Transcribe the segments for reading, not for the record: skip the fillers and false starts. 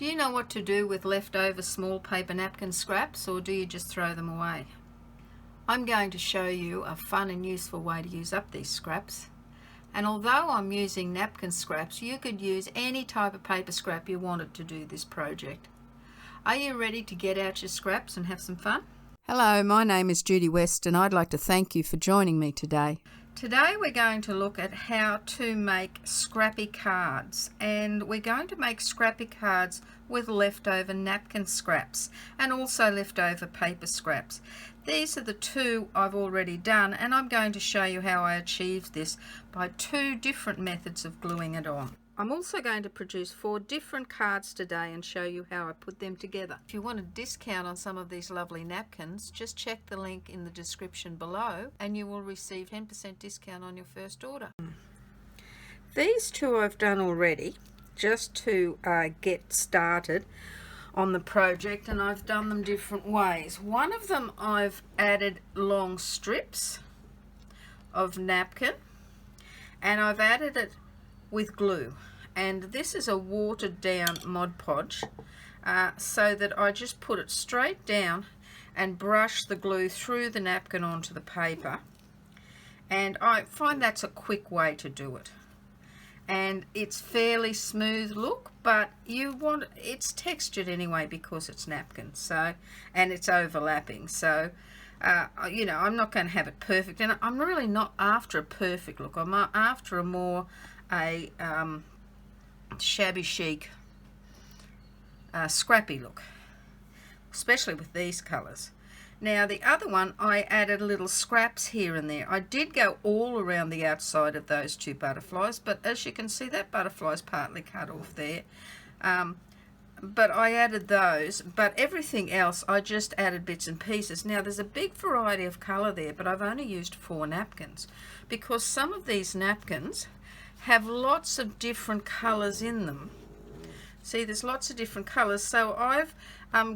Do you know what to do with leftover small paper napkin scraps, or do you just throw them away? I'm going to show you a fun and useful way to use up these scraps. And although I'm using napkin scraps, you could use any type of paper scrap you wanted to do this project. Are you ready to get out your scraps and have some fun? Hello, my name is Judy West and I'd like to thank you for joining me today. Today we're going to look at how to make scrappy cards, and we're going to make scrappy cards with leftover napkin scraps and also leftover paper scraps. These are the two I've already done, and I'm going to show you how I achieved this by two different methods of gluing it on. I'm also going to produce 4 different cards today and show you how I put them together. If you want a discount on some of these lovely napkins, just check the link in the description below and you will receive 10% discount on your first order. These two I've done already just to get started on the project, and I've done them different ways. One of them I've added long strips of napkin and I've added it with glue, and this is a watered down Mod Podge, so that I just put it straight down and brush the glue through the napkin onto the paper, and I find that's a quick way to do it. And it's fairly smooth look, but it's textured anyway because it's napkin, so, and it's overlapping, so you know, I'm not going to have it perfect, and I'm really not after a perfect look. I'm after a more shabby chic scrappy look, especially with these colors. Now the other one, I added little scraps here and there. I did go all around the outside of those 2 butterflies, but as you can see, that butterfly's partly cut off there, but I added those, but everything else I just added bits and pieces. Now there's a big variety of color there, but I've only used 4 napkins because some of these napkins have lots of different colors in them. See, there's lots of different colors, so I've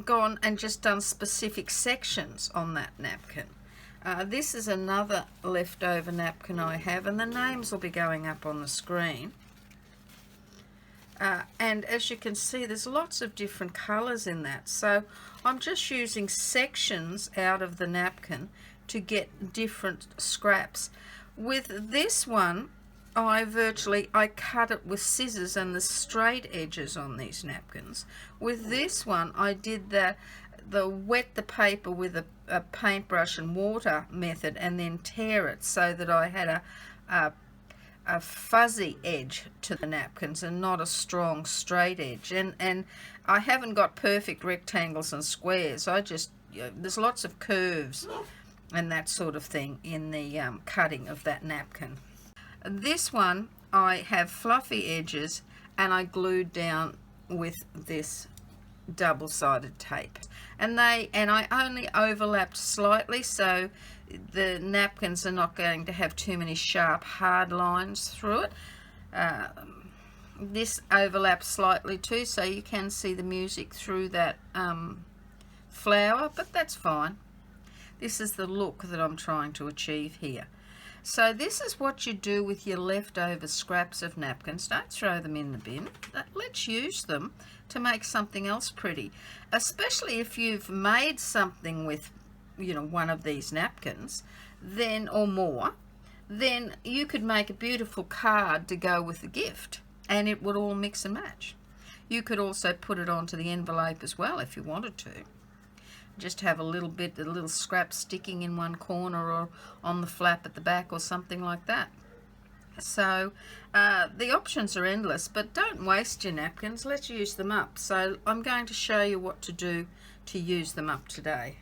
gone and just done specific sections on that napkin. This is another leftover napkin I have, and the names will be going up on the screen. And as you can see, there's lots of different colors in that, so I'm just using sections out of the napkin to get different scraps. With this one, I cut it with scissors and the straight edges on these napkins. With this one, I did the wet the paper with a paintbrush and water method and then tear it so that I had a fuzzy edge to the napkins and not a strong straight edge. And I haven't got perfect rectangles and squares. There's lots of curves and that sort of thing in the cutting of that napkin. This one I have fluffy edges and I glued down with this double-sided tape, and I only overlapped slightly so the napkins are not going to have too many sharp hard lines through it. This overlaps slightly too, so you can see the music through that flower, but that's fine. This is the look that I'm trying to achieve here. So this is what you do with your leftover scraps of napkins. Don't throw them in the bin. Let's use them to make something else pretty, especially if you've made something with, you know, one of these napkins, then or more, then you could make a beautiful card to go with the gift, and it would all mix and match. You could also put it onto the envelope as well if you wanted to. Just have a little scrap sticking in one corner or on the flap at the back or something like that. So the options are endless, but don't waste your napkins. Let's use them up. So I'm going to show you what to do to use them up today.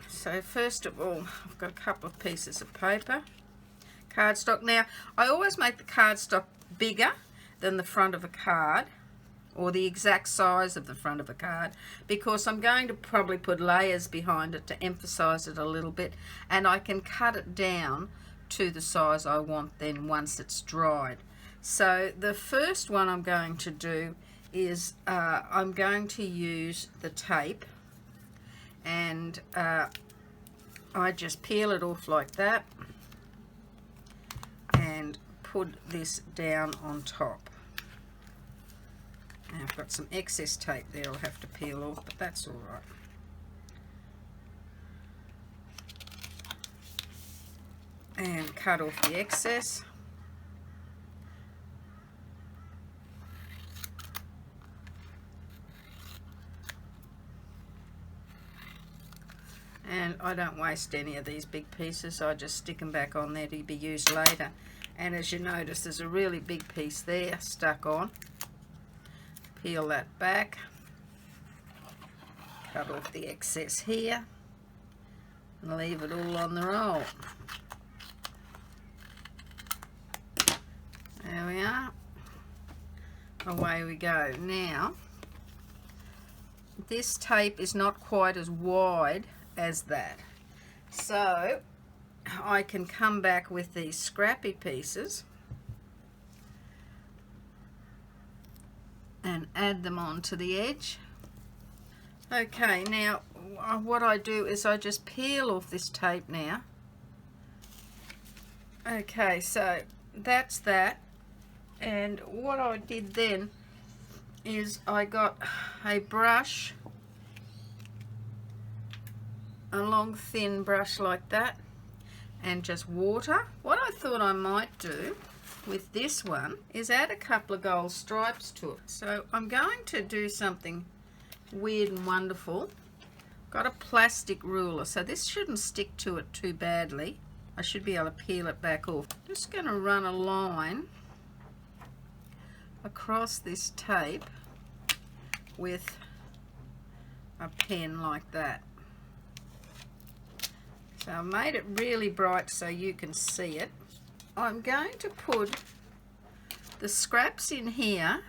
So first of all, I've got a couple of pieces of paper, cardstock. Now I always make the cardstock bigger than the front of a card, or the exact size of the front of a card, because I'm going to probably put layers behind it to emphasize it a little bit, and I can cut it down to the size I want then once it's dried. So the first one I'm going to do is I'm going to use the tape, and I just peel it off like that and put this down on top. I've got some excess tape there I'll have to peel off, but that's all right. And cut off the excess. And I don't waste any of these big pieces, I just stick them back on there to be used later. And as you notice, there's a really big piece there stuck on. Peel that back, cut off the excess here, and leave it all on the roll. There we are. Away we go. Now, this tape is not quite as wide as that, so I can come back with these scrappy pieces and add them onto the edge. Okay, now what I do is I just peel off this tape now. Okay, so that's that, and what I did then is I got a brush, a long thin brush like that, and just water. What I thought I might do with this one is add a couple of gold stripes to it. So I'm going to do something weird and wonderful. Got a plastic ruler, so this shouldn't stick to it too badly. I should be able to peel it back off. Just going to run a line across this tape with a pen like that. So I made it really bright so you can see it. I'm going to put the scraps in here.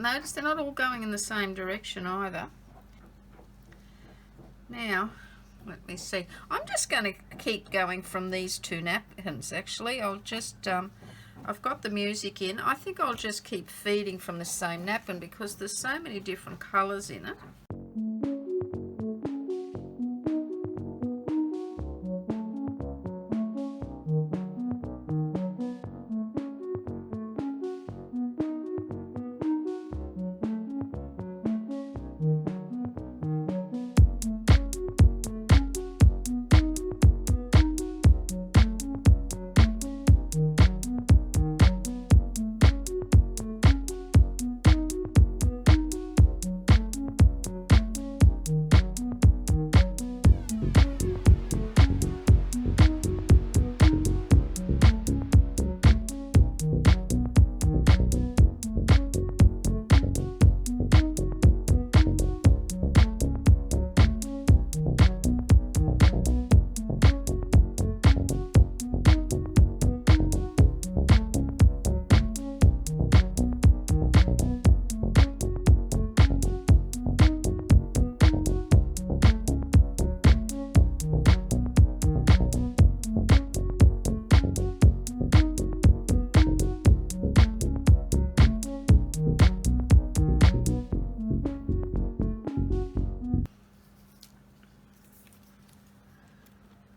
Notice they're not all going in the same direction either. Now, let me see. I'm just going to keep going from these two napkins actually. I'll just, I've got the music in. I think I'll just keep feeding from the same napkin because there's so many different colours in it.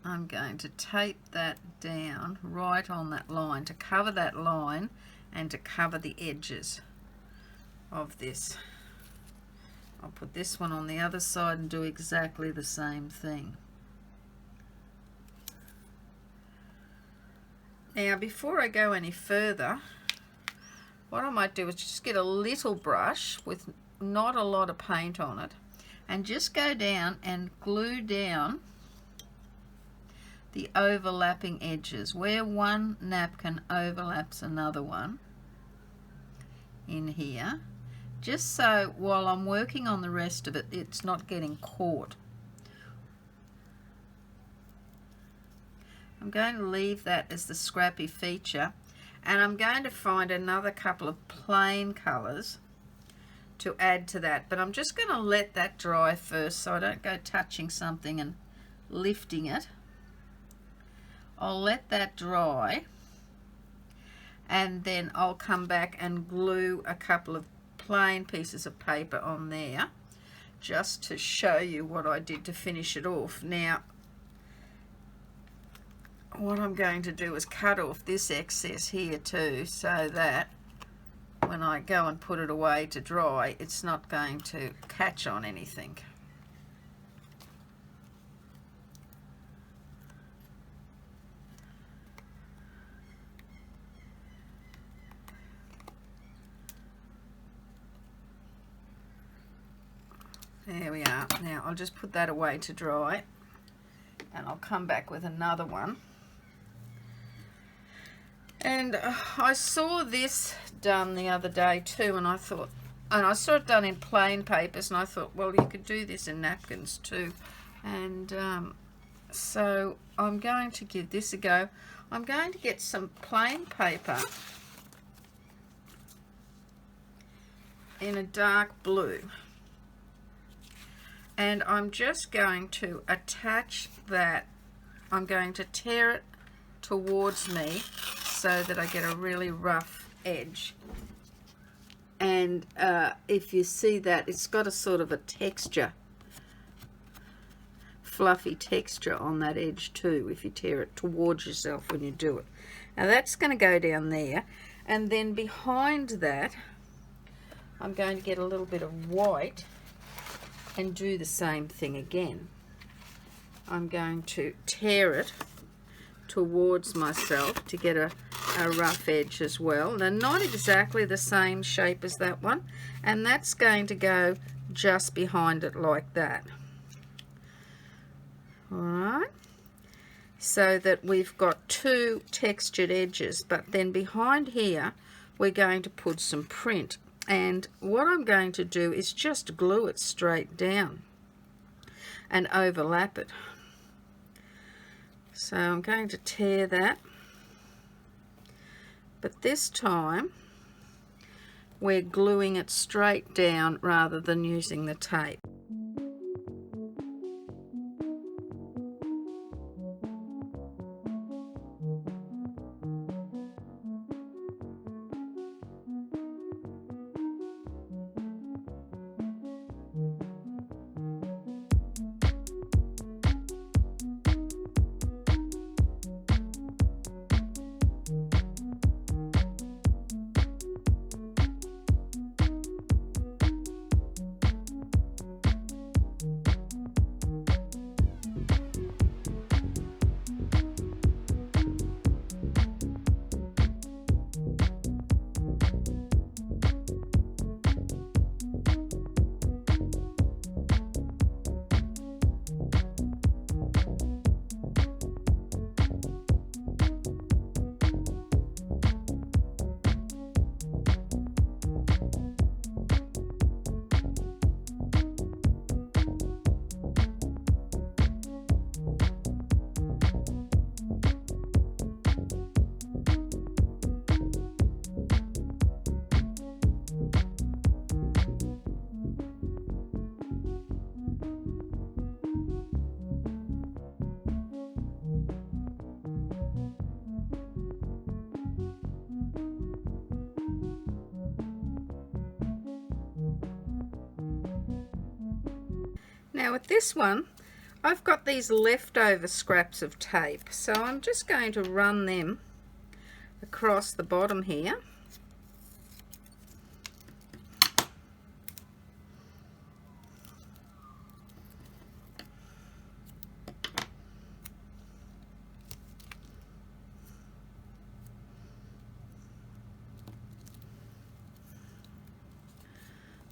I'm going to tape that down right on that line to cover that line and to cover the edges of this. I'll put this one on the other side and do exactly the same thing. Now before I go any further, what I might do is just get a little brush with not a lot of paint on it and just go down and glue down the overlapping edges where one napkin overlaps another one in here. just so while I'm working on the rest of it, it's not getting caught. I'm going to leave that as the scrappy feature, and I'm going to find another couple of plain colours to add to that, but I'm just going to let that dry first so I don't go touching something and lifting it. I'll let that dry, and then I'll come back and glue a couple of plain pieces of paper on there just to show you what I did to finish it off. Now what I'm going to do is cut off this excess here too, so that when I go and put it away to dry, it's not going to catch on anything. There we are. Now I'll just put that away to dry, and I'll come back with another one. And I saw this done the other day too, and I thought, and I saw it done in plain papers, and I thought, well, you could do this in napkins too. And so I'm going to give this a go. I'm going to get some plain paper in a dark blue, and I'm just going to attach that. I'm going to tear it towards me so that I get a really rough edge. And if you see that, it's got a sort of a texture, fluffy texture on that edge too, if you tear it towards yourself when you do it. Now that's going to go down there, and then behind that I'm going to get a little bit of white and do the same thing again. I'm going to tear it towards myself to get a rough edge as well. Now, not exactly the same shape as that one, and that's going to go just behind it like that. Alright, so that we've got two textured edges, but then behind here we're going to put some print, and what I'm going to do is just glue it straight down and overlap it. So I'm going to tear that, but this time we're gluing it straight down rather than using the tape. Now with this one, I've got these leftover scraps of tape, so I'm just going to run them across the bottom here.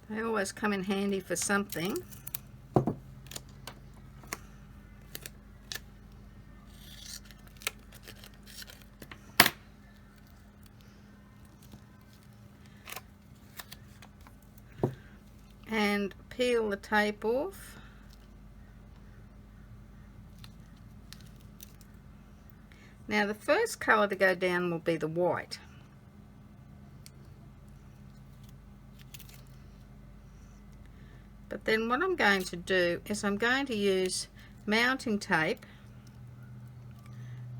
They always come in handy for something. and peel the tape off. Now the first colour to go down will be the white. But then what I'm going to do is I'm going to use mounting tape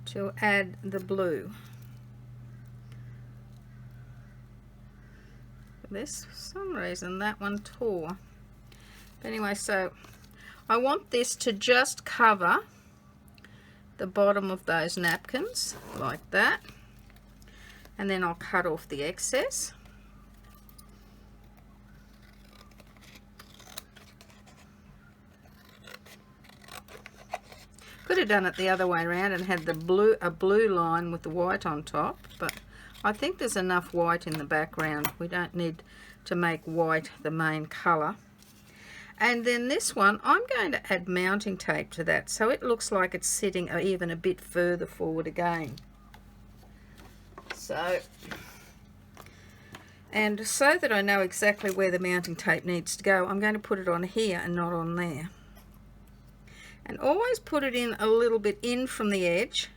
to add the blue. For some reason that one tore. But anyway, so I want this to just cover the bottom of those napkins like that, and then I'll cut off the excess. Could have done it the other way around and had a blue line with the white on top, but I think there's enough white in the background. We don't need to make white the main colour. And then this one, I'm going to add mounting tape to that so it looks like it's sitting even a bit further forward again. So that I know exactly where the mounting tape needs to go, I'm going to put it on here and not on there. And always put it in a little bit in from the edge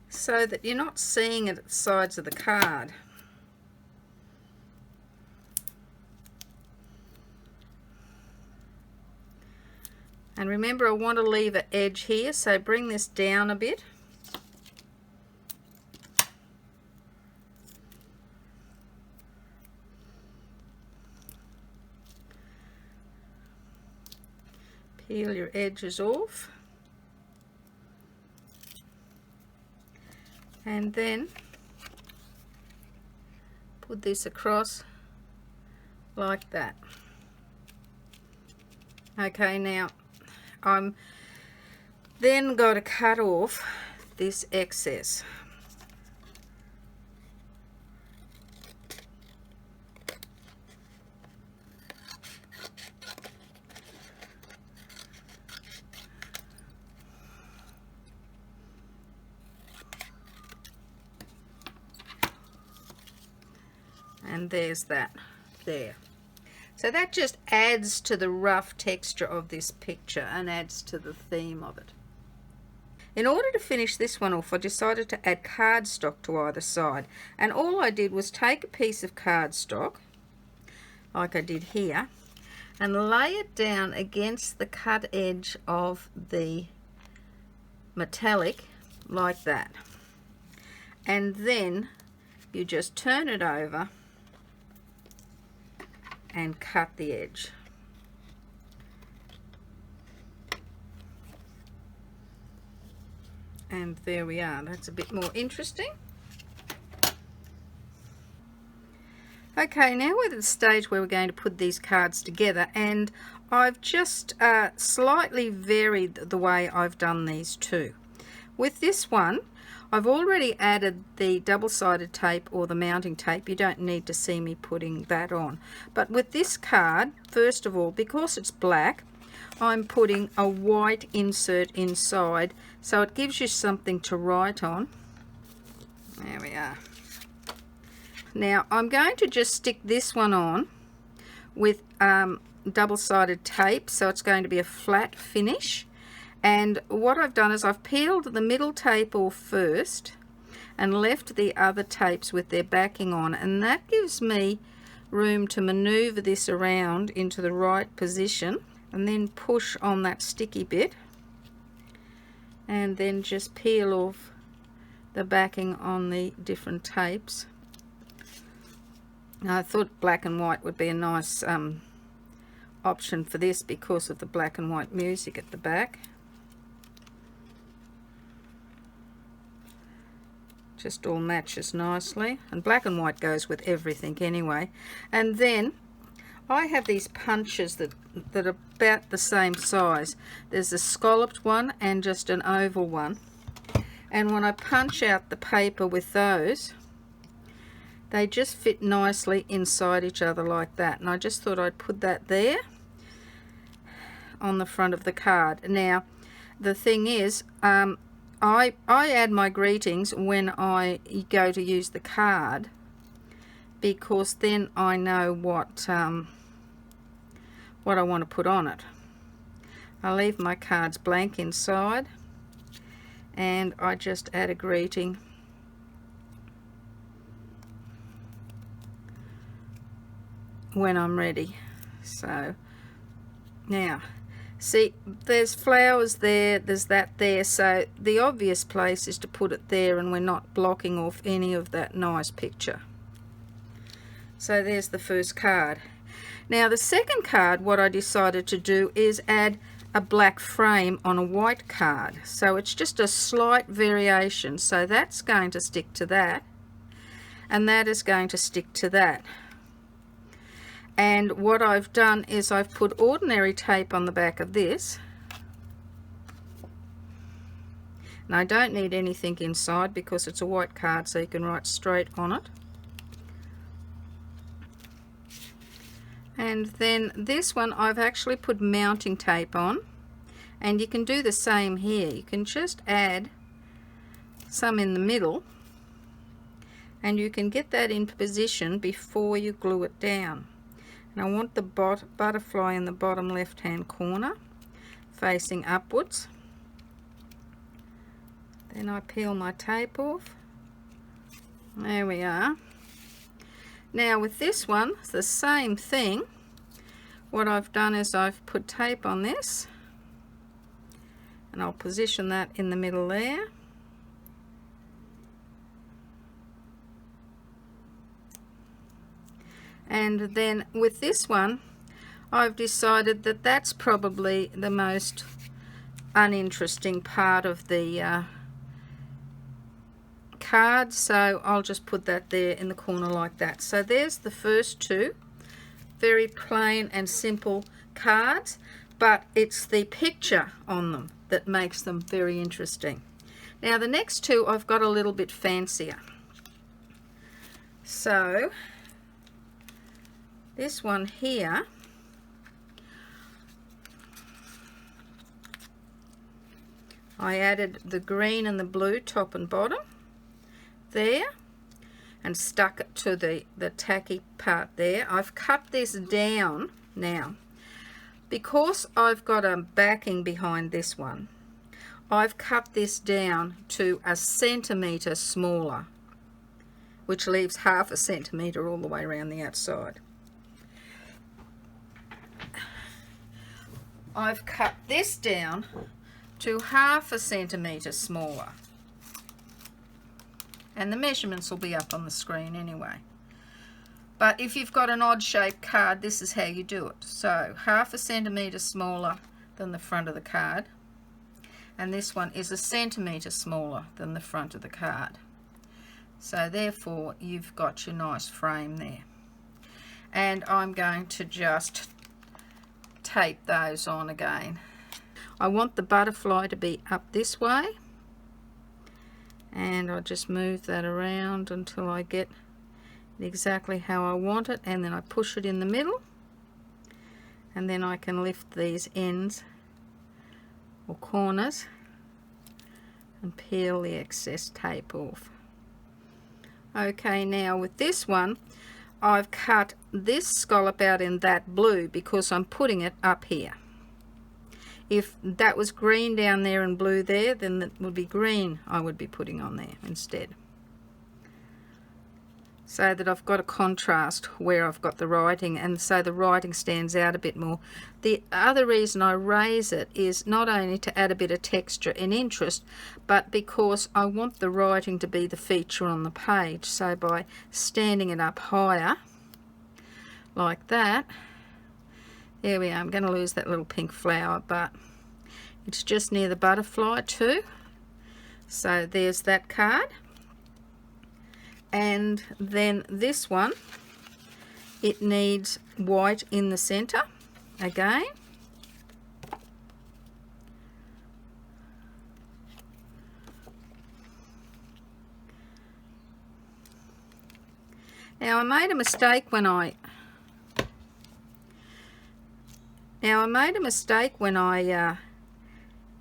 so that you're not seeing it at the sides of the card. And remember, I want to leave an edge here, so bring this down a bit. Peel your edges off. And then put this across like that. Okay, now I'm then got to cut off this excess. And there's that there. So that just adds to the rough texture of this picture and adds to the theme of it. In order to finish this one off, I decided to add cardstock to either side, and all I did was take a piece of cardstock like I did here and lay it down against the cut edge of the metallic like that, and then you just turn it over and cut the edge. And there we are. That's a bit more interesting. Okay, now we're at the stage where we're going to put these cards together, and I've just slightly varied the way I've done these two. With this one, I've already added the double-sided tape or the mounting tape. You don't need to see me putting that on. But with this card, first of all, because it's black, I'm putting a white insert inside, so it gives you something to write on. There we are. Now I'm going to just stick this one on with double-sided tape, so it's going to be a flat finish. And what I've done is I've peeled the middle tape off first and left the other tapes with their backing on, and that gives me room to maneuver this around into the right position and then push on that sticky bit and then just peel off the backing on the different tapes. Now, I thought black and white would be a nice option for this because of the black and white music at the back. Just all matches nicely, and black and white goes with everything anyway. And then I have these punches that are about the same size. There's a scalloped one and just an oval one, and when I punch out the paper with those, they just fit nicely inside each other like that. And I just thought I'd put that there on the front of the card. Now the thing is, I add my greetings when I go to use the card, because then I know what what I want to put on it. I leave my cards blank inside, and I just add a greeting when I'm ready. So now, see, there's flowers there, there's that there, so the obvious place is to put it there, and we're not blocking off any of that nice picture. So there's the first card. Now the second card, what I decided to do is add a black frame on a white card. So it's just a slight variation. So that's going to stick to that, and that is going to stick to that. And what I've done is I've put ordinary tape on the back of this, and I don't need anything inside because it's a white card, so you can write straight on it. And then this one I've actually put mounting tape on, and you can do the same here. You can just add some in the middle, and you can get that in position before you glue it down. And I want the butterfly in the bottom left hand corner facing upwards. Then I peel my tape off. There we are. Now with this one, it's the same thing. What I've done is I've put tape on this, and I'll position that in the middle there. And then with this one, I've decided that that's probably the most uninteresting part of the card, so I'll just put that there in the corner like that. So there's the first two, very plain and simple cards, but it's the picture on them that makes them very interesting. Now the next two I've got a little bit fancier. So this one here, I added the green and the blue top and bottom there, and stuck it to the tacky part there. I've cut this down now. Because I've got a backing behind this one, I've cut this down to 1 centimetre smaller, which leaves 1/2 centimetre all the way around the outside. I've cut this down to 1/2 centimetre smaller, and the measurements will be up on the screen anyway. But if you've got an odd shaped card, this is how you do it. So 1/2 centimetre smaller than the front of the card, and this one is 1 centimetre smaller than the front of the card. So therefore you've got your nice frame there. And I'm going to just tape those on again. I want the butterfly to be up this way, and I'll just move that around until I get it exactly how I want it, and then I push it in the middle, and then I can lift these ends or corners and peel the excess tape off. Okay, now with this one I've cut this scallop out in that blue because I'm putting it up here. If that was green down there and blue there, then it would be green I would be putting on there instead, so that I've got a contrast where I've got the writing, and so the writing stands out a bit more. The other reason I raise it is not only to add a bit of texture and interest, but because I want the writing to be the feature on the page. So by standing it up higher like that, there we are. I'm going to lose that little pink flower, but it's just near the butterfly too. So there's that card. And then this one, it needs white in the center again. Now I made a mistake when I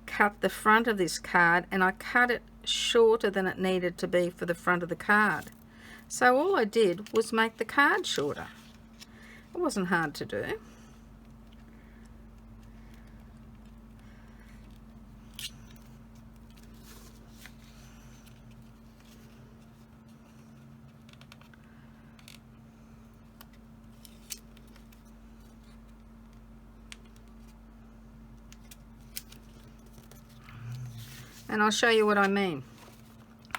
cut the front of this card, and I cut it shorter than it needed to be for the front of the card. So all I did was make the card shorter. It wasn't hard to do. And I'll show you what I mean.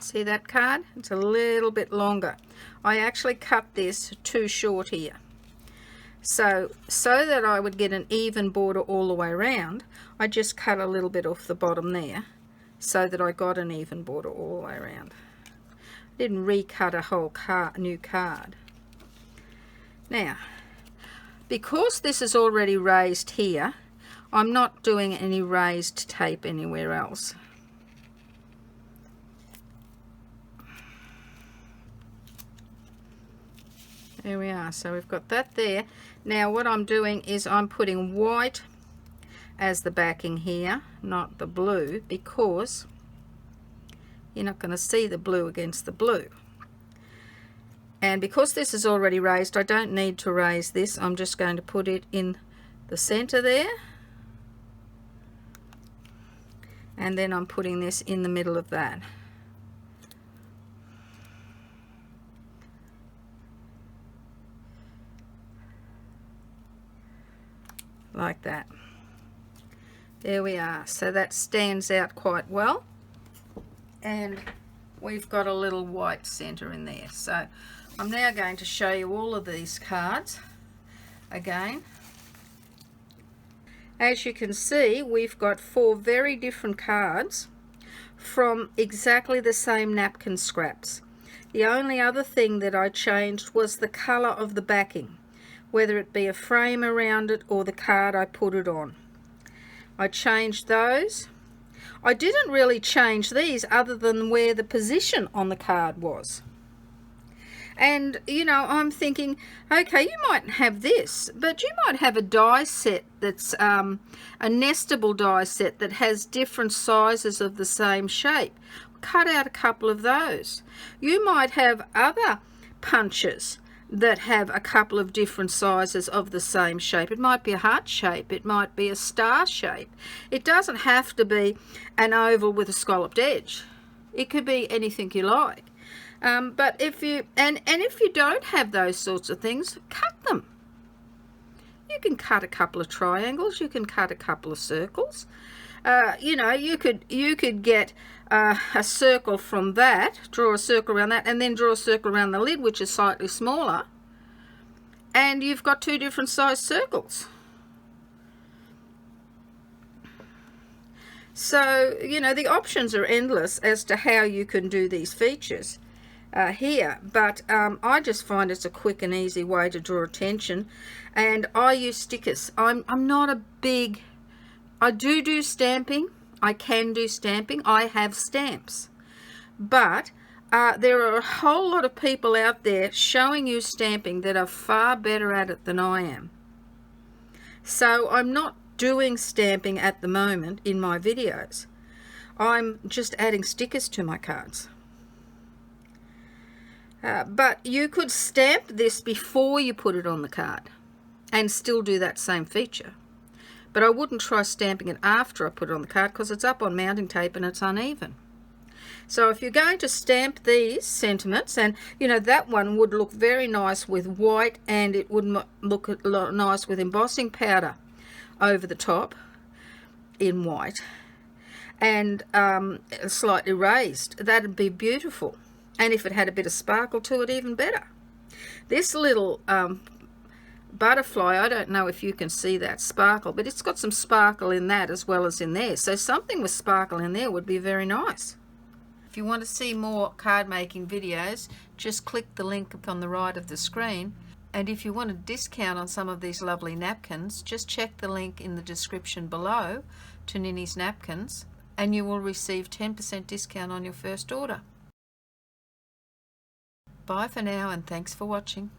See that card? It's a little bit longer. I actually cut this too short here. So that I would get an even border all the way around, I just cut a little bit off the bottom there so that I got an even border all the way around. I didn't recut a whole new card. Now, because this is already raised here, I'm not doing any raised tape anywhere else. There we are. So we've got that there. Now what I'm doing is I'm putting white as the backing here, not the blue, because you're not going to see the blue against the blue. And because this is already raised, I don't need to raise this. I'm just going to put it in the center there. And then I'm putting this in the middle of that. Like that. There we are. So that stands out quite well. And we've got a little white center in there. So I'm now going to show you all of these cards again. As you can see, we've got 4 very different cards from exactly the same napkin scraps. The only other thing that I changed was the color of the backing, whether it be a frame around it or the card I put it on. I changed those. I didn't really change these other than where the position on the card was. And you know, I'm thinking, okay, you might have this, but you might have a die set that's a nestable die set that has different sizes of the same shape. Cut out a couple of those. You might have other punches that have a couple of different sizes of the same shape. It might be a heart shape, it might be a star shape. It doesn't have to be an oval with a scalloped edge. It could be anything you like. But if you if you don't have those sorts of things, cut them. You can cut a couple of triangles, you can cut a couple of circles. You know, you could get a circle from that, draw a circle around that, and then draw a circle around the lid, which is slightly smaller, and you've got 2 different size circles. So, you know, the options are endless as to how you can do these features here, but I just find it's a quick and easy way to draw attention, and I use stickers. I'm not a big... I do stamping. I can do stamping. I have stamps. But there are a whole lot of people out there showing you stamping that are far better at it than I am. So I'm not doing stamping at the moment in my videos. I'm just adding stickers to my cards. But you could stamp this before you put it on the card and still do that same feature. But I wouldn't try stamping it after I put it on the card because it's up on mounting tape and it's uneven. So if you're going to stamp these sentiments, and you know, that one would look very nice with white, and it would look a lot nice with embossing powder over the top in white and slightly raised. That'd be beautiful. And if it had a bit of sparkle to it, even better. This little butterfly, I don't know if you can see that sparkle, but it's got some sparkle in that as well as in there. So something with sparkle in there would be very nice. If you want to see more card making videos, just click the link up on the right of the screen. And if you want a discount on some of these lovely napkins, just check the link in the description below to Ninny's Napkins, and you will receive 10% discount on your first order. Bye for now, and thanks for watching.